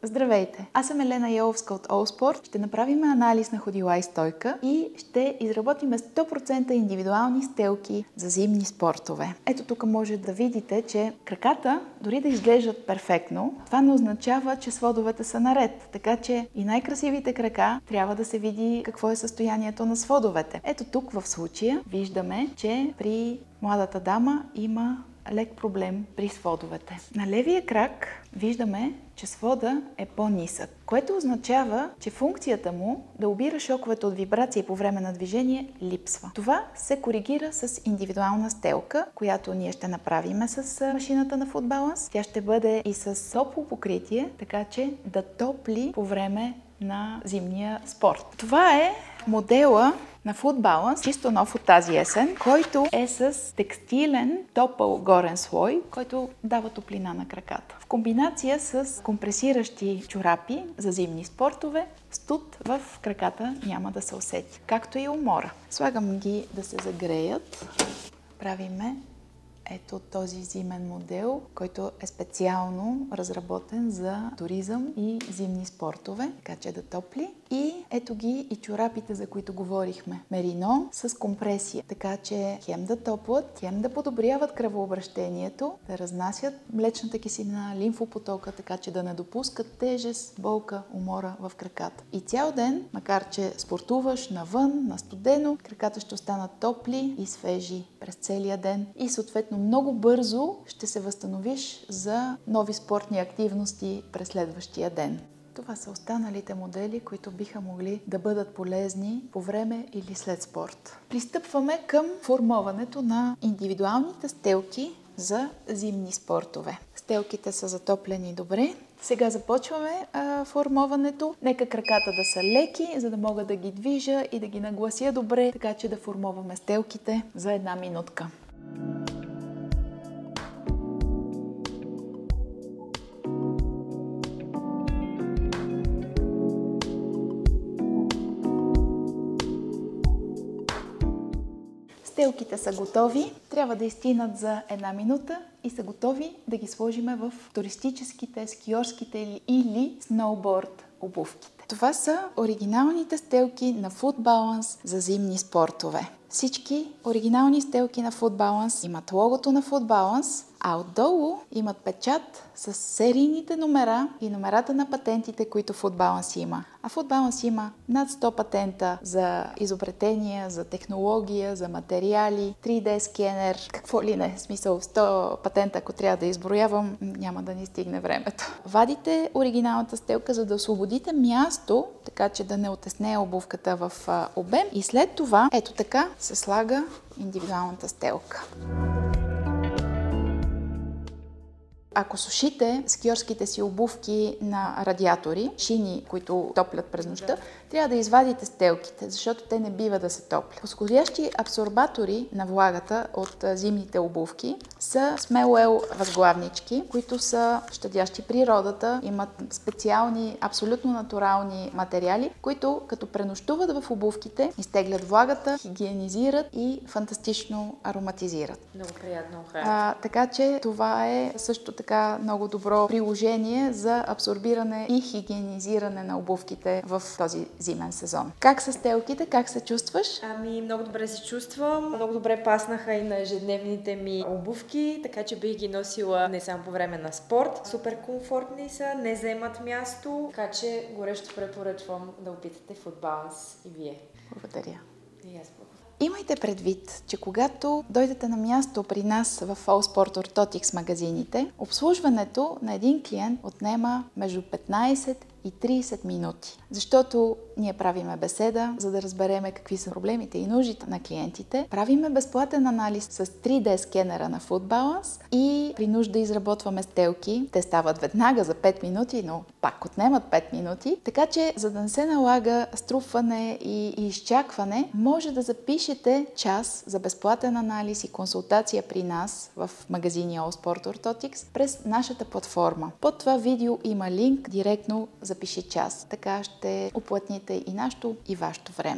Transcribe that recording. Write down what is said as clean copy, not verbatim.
Здравейте! Аз съм Елена Йоловска от Allsport. Ще направим анализ на ходила и стойка и ще изработим 100% индивидуални стелки за зимни спортове. Ето тук може да видите, че краката, дори да изглеждат перфектно, това не означава, че сводовете са наред. Така че и най-красивите крака трябва да се види какво е състоянието на сводовете. Ето тук в случая виждаме, че при младата дама има лек проблем при сводовете. На левия крак виждаме, че свода е по-нисък, което означава, че функцията му да обира шоковете от вибрации по време на движение липсва. Това се коригира с индивидуална стелка, която ние ще направим с машината на FootBalance. Тя ще бъде и с топло покритие, така че да топли по време на зимния спорт. Това е модела на FootBalance, чисто нов от тази есен, който е с текстилен топъл горен слой, който дава топлина на краката. В комбинация с компресиращи чорапи за зимни спортове, студ в краката няма да се усети, както и умора. Слагам ги да се загреят. Правиме ето този зимен модел, който е специално разработен за туризъм и зимни спортове, така че да топли. И ето ги и чорапите, за които говорихме. Мерино с компресия, така че хем да топлят, хем да подобряват кръвообращението, да разнасят млечната киселина, лимфопотока, така че да не допускат тежест, болка, умора в краката. И цял ден, макар че спортуваш навън, на студено, краката ще останат топли и свежи през целия ден и съответно много бързо ще се възстановиш за нови спортни активности през следващия ден. Това са останалите модели, които биха могли да бъдат полезни по време или след спорт. Пристъпваме към формоването на индивидуалните стелки за зимни спортове. Стелките са затоплени добре. Сега започваме формоването. Нека краката да са леки, за да мога да ги движа и да ги наглася добре, така че да формоваме стелките за 1 минутка. Стелките са готови, трябва да изстинат за 1 минута и са готови да ги сложим в туристическите, скиорските или сноуборд обувките. Това са оригиналните стелки на FootBalance за зимни спортове. Всички оригинални стелки на FootBalance имат логото на FootBalance, а отдолу имат печат с серийните номера и номерата на патентите, които FootBalance има. А FootBalance има над 100 патента за изобретения, за технология, за материали, 3D скенер, какво ли не, смисъл 100 патента, ако трябва да изброявам, няма да ни стигне времето. Вадите оригиналната стелка, за да освободите място, така че да не отеснее обувката в обем и след това, ето така, се слага индивидуалната стелка. Ако сушите скиорските си обувки на радиатори, шини, които топлят през нощта, трябва да извадите стелките, защото те не бива да се топлят. Подходящи абсорбатори на влагата от зимните обувки са Smell-Well възглавнички, които са щадящи природата, имат специални, абсолютно натурални материали, които като пренощуват в обувките, изтеглят влагата, хигиенизират и фантастично ароматизират. Много приятно охрана. Така че това е също така много добро приложение за абсорбиране и хигиенизиране на обувките в този зимен сезон. Как са стелките? Как се чувстваш? Ами, много добре се чувствам. Много добре паснаха и на ежедневните ми обувки, така че бих ги носила не само по време на спорт. Супер комфортни са, не заемат място, така че горещо препоръчвам да опитате FootBalance и вие. Благодаря. И аз благодаря. Имайте предвид, че когато дойдете на място при нас в Allsport Orthotics магазините, обслужването на един клиент отнема между 15 и 30 минути. Защото ние правиме беседа, за да разбереме какви са проблемите и нуждите на клиентите. Правиме безплатен анализ с 3D скенера на FootBalance и при нужда изработваме стелки. Те стават веднага за 5 минути, но пак отнемат 5 минути. Така че, за да не се налага струпване и изчакване, може да запишете час за безплатен анализ и консултация при нас в магазини Allsport Orthotics през нашата платформа. Под това видео има линк директно запиши час. Така ще уплътните и нашето, и вашето време.